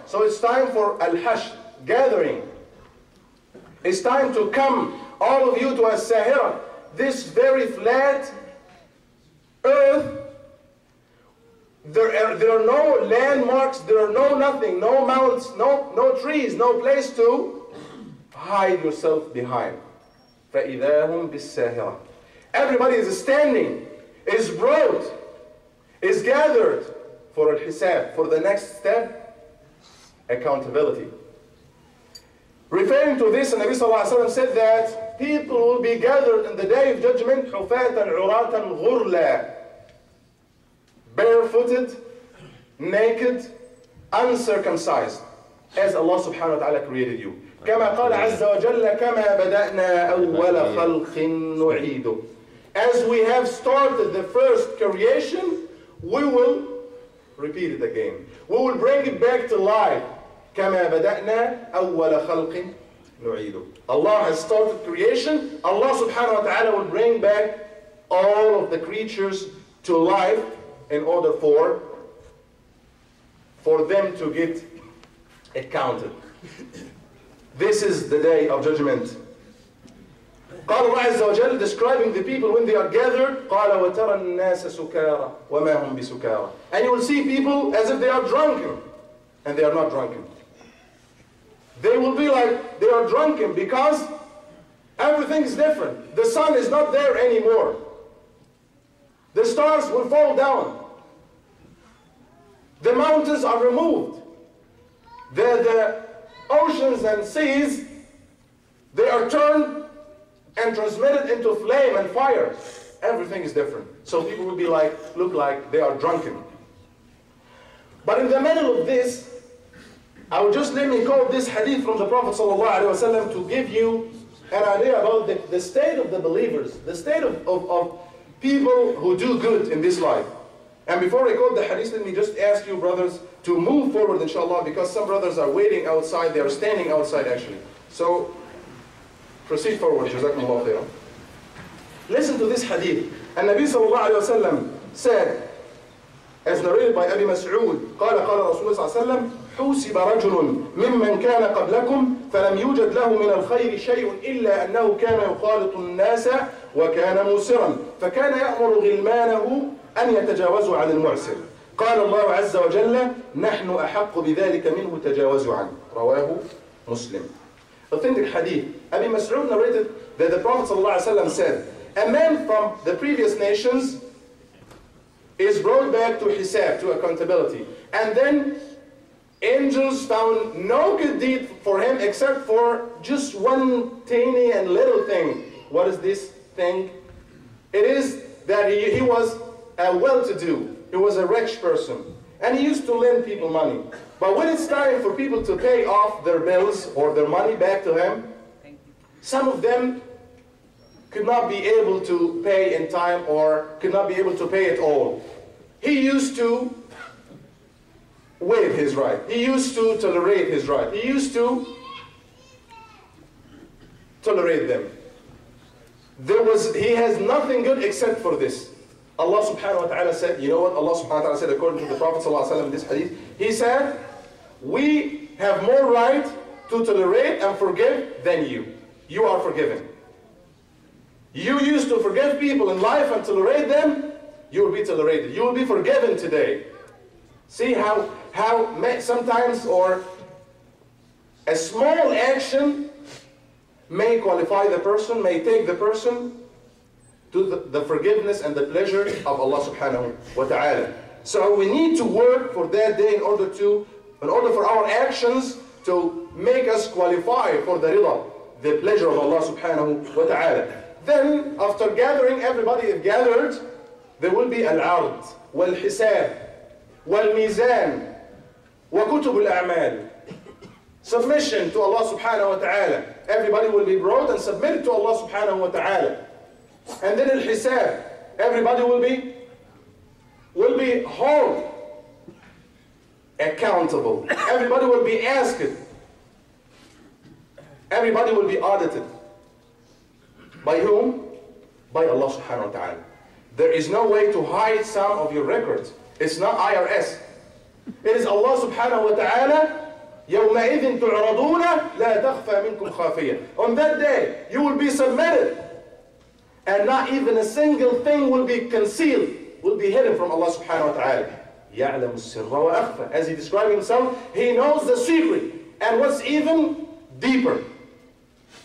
So it's time for al-hash, gathering. It's time to come, all of you, to as-sahira, this very flat earth. There are no landmarks, there are no nothing, no mountains, no trees, no place to hide yourself behind. فَإِذَا هُمْ بِالسَّاهِرَةِ. Everybody is standing, is brought, is gathered for al-hisab, for the next step, accountability. Referring to this, the Nabi sallallahu alaihi wasallam said that people will be gathered in the day of judgment, حُفَاةً عُرَاةً غُرْلًا, barefooted, naked, uncircumcised, as Allah subhanahu wa ta'ala created you. كما قال عز وجل كما بدأنا أول خلق نعيده. As we have started the first creation, we will repeat it again. We will bring it back to life. كما بدأنا أول خلق نعيده. Allah has started creation. Allah subhanahu wa ta'ala will bring back all of the creatures to life in order for them to get accounted. This is the day of judgment. قال الله عز وجل, describing the people when they are gathered, قال وترى الناس سكارى وما هم بسكارى. And you will see people as if they are drunken, and they are not drunken. They will be like they are drunken because everything is different. The sun is not there anymore. The stars will fall down. The mountains are removed. The oceans and seas, they are turned and transmitted into flame and fire. Everything is different. So people will be like, look like they are drunken. But in the middle of this, I would just let me quote this hadith from the Prophet ﷺ to give you an idea about the state of the believers, the state of people who do good in this life. And before I quote the hadith, let me just ask you brothers to move forward inshallah, because some brothers are waiting outside, they are standing outside actually. So proceed forward, jazakumullah khairan. Listen to this hadith. And Nabi sallallahu alayhi wa sallam said, as narrated by Abi Mas'ud, قال رسول الله صلى الله عليه وسلم حوسب رجل ممن كان قبلكم فلم يوجد له من الخير شيء إلا أنه كان يخالط الناس وكان موسرا فكان يأمر غلمانه أن يتجاوزوا عن المعسر قال الله عز وجل نحن أحق بذلك منه تجاوزوا عنه رواه مسلم. Authentic hadith. Abi Mas'ud narrated that the Prophet ﷺ said, a man from the previous nations is brought back to hisab, to accountability. And then angels found no good deed for him except for just one tiny and little thing. What is this thing? It is that he was a well-to-do. He was a rich person. And he used to lend people money. But when it's time for people to pay off their bills or their money back to him, some of them could not be able to pay in time or could not be able to pay at all. He used to waive his right. He used to tolerate his right. He used to tolerate them. He has nothing good except for this. Allah subhanahu wa ta'ala said, you know what Allah subhanahu wa ta'ala said according to the Prophet sallallahu alaihi wasallam in this hadith? He said, we have more right to tolerate and forgive than you. You are forgiven. You used to forgive people in life and tolerate them, you will be tolerated. You will be forgiven today. See how sometimes or a small action may qualify the person, may take the person to the forgiveness and the pleasure of Allah subhanahu wa ta'ala. So we need to work for that day in order for our actions to make us qualify for the rida, the pleasure of Allah subhanahu wa ta'ala. Then after gathering, everybody is gathered, there will be al-ard, wal-hisab, wal-mizan, wa-kutub al-a'mal. Submission to Allah subhanahu wa ta'ala. Everybody will be brought and submitted to Allah subhanahu wa ta'ala. And then al-hisab, everybody will be held accountable. Everybody will be asked. Everybody will be audited. By whom? By Allah subhanahu wa ta'ala. There is no way to hide some of your records. It's not IRS. It is Allah subhanahu wa ta'ala يومئذ تعرضون لا تخفى منكم خافية. On that day, you will be submitted. And not even a single thing will be concealed, will be hidden from Allah subhanahu wa ta'ala. يَعْلَمُ السِّرَّ وَأَخْفَى. As he described himself, he knows the secret. And what's even deeper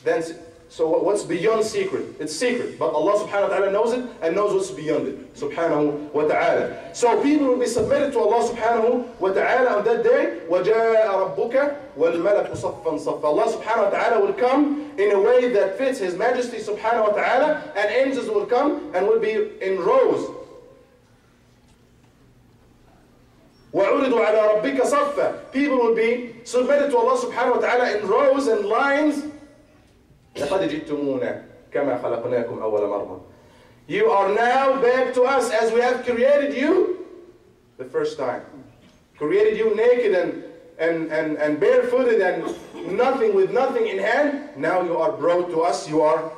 than, so what's beyond secret? It's secret, but Allah subhanahu wa ta'ala knows it and knows what's beyond it, subhanahu wa ta'ala. So people will be submitted to Allah subhanahu wa ta'ala on that day. وَجَاءَ رَبُّكَ وَالْمَلَكُ صَفًّا صَفًّا. Allah subhanahu wa ta'ala will come in a way that fits His Majesty subhanahu wa ta'ala, and angels will come and will be in rows. وَعُرِضُوا عَلَى رَبِّكَ صَفًّا. People will be submitted to Allah subhanahu wa ta'ala in rows and lines. لَقَدْ جِئْتُمُونَا كَمَا خَلَقْنَاكُمْ أَوَّلَ مَرَّةٍ. You are now back to us as we have created you the first time. Created you naked and barefooted and nothing, with nothing in hand. Now you are brought to us. You are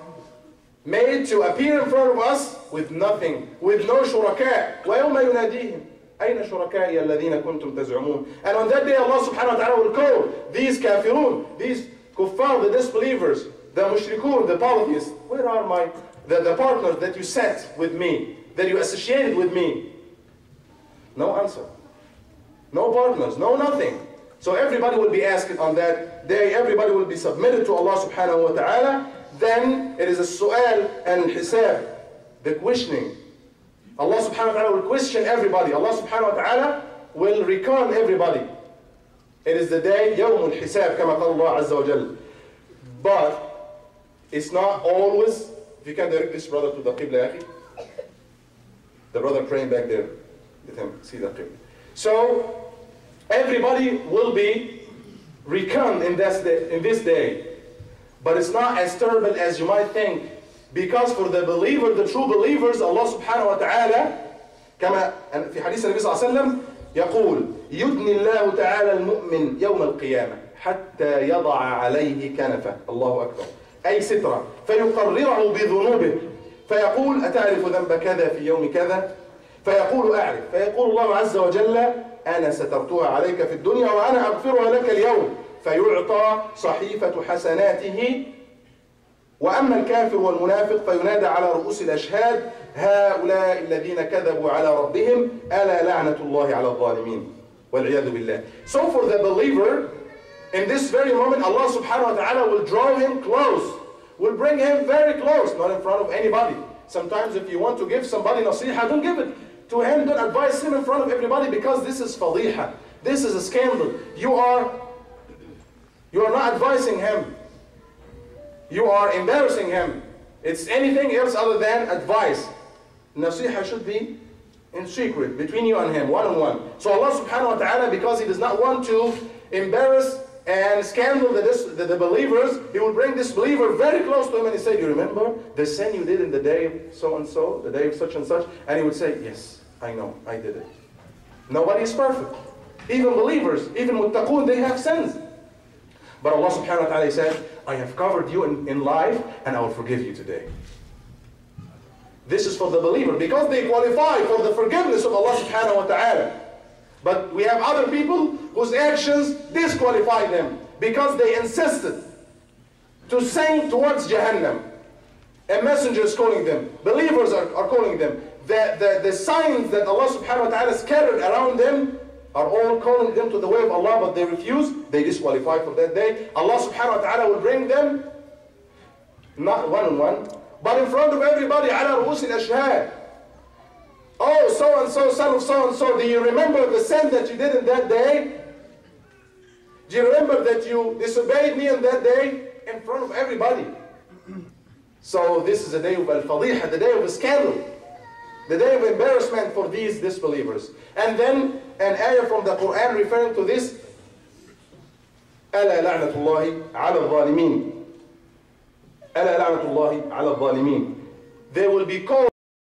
made to appear in front of us with nothing, with no shuraka. وَيَوْمَ يُنَادِيهِمْ أَيْنَ شُرَكَائِيَ الَّذِينَ كُنْتُمْ تَزْعُمُونَ. And on that day Allah subhanahu wa ta'ala will call these kafirun, these kuffar, the disbelievers, the mushrikun, the polytheists. Where are the partners that you set with me, that you associated with me? No answer. No partners, no nothing. So everybody will be asked on that day, everybody will be submitted to Allah subhanahu wa ta'ala. Then it is a su'al and hisab, the questioning. Allah subhanahu wa ta'ala will question everybody. Allah subhanahu wa ta'ala will recon everybody. It is the day, يوم الحساب, كما قال الله عز وجل. But it's not always, if you can direct this brother to the Qibla, Akhi. The brother praying back there. Let him see the Qibla. So, everybody will be reckoned in this day. But it's not as terrible as you might think. Because for the believer, the true believers, Allah subhanahu wa ta'ala, كما في حديث النبي صلى الله عليه وسلم يقول يدني الله تعالى المؤمن يوم القيامة حتى يضع عليه كنفه. الله أكبر. أي سترة فيقرره بذنوبه فيقول أتعرف ذنب كذا في يوم كذا فيقول أعرف فيقول الله عز وجل أنا سترتها عليك في الدنيا وأنا أغفرها لك اليوم فيعطى صحيفة حسناته. وأما الكافر والمنافق فينادى على رؤوس الأشهاد هؤلاء الذين كذبوا على ربهم ألا لعنة الله على الظالمين والعياذ بالله. So for the believer, in this very moment, Allah subhanahu wa ta'ala will draw him close, will bring him very close, not in front of anybody. Sometimes if you want to give somebody nasiha, don't give it to him, don't advise him in front of everybody, because this is fadiha, this is a scandal. You are not advising him, you are embarrassing him. It's anything else other than advice. Nasiha should be in secret, between you and him, one-on-one. So Allah subhanahu wa ta'ala, because He does not want to embarrass and scandal the believers, He will bring this believer very close to him and He said, you remember the sin you did in the day of so-and-so, the day of such and such? And he would say, yes, I know, I did it. Nobody is perfect. Even believers, even muttaqun, they have sins. But Allah subhanahu wa ta'ala said, I have covered you in life and I will forgive you today. This is for the believer because they qualify for the forgiveness of Allah subhanahu wa ta'ala. But we have other people whose actions disqualify them because they insisted to sing towards Jahannam. A messenger is calling them. Believers are calling them. The signs that Allah subhanahu wa ta'ala scattered around them are all calling them to the way of Allah, but they refuse. They disqualify for that day. Allah subhanahu wa ta'ala will bring them, not one-on-one, but in front of everybody, على رؤوس الأشهاد. Oh, so-and-so, son of so-and-so, do you remember the sin that you did in that day? Do you remember that you disobeyed me on that day? In front of everybody. So this is a day of al-fadiha, the day of a scandal. The day of embarrassment for these disbelievers. And then an ayah from the Quran referring to this. ألا لعنة الله على الظالمين. ألا لعنة الله على الظالمين. They will be called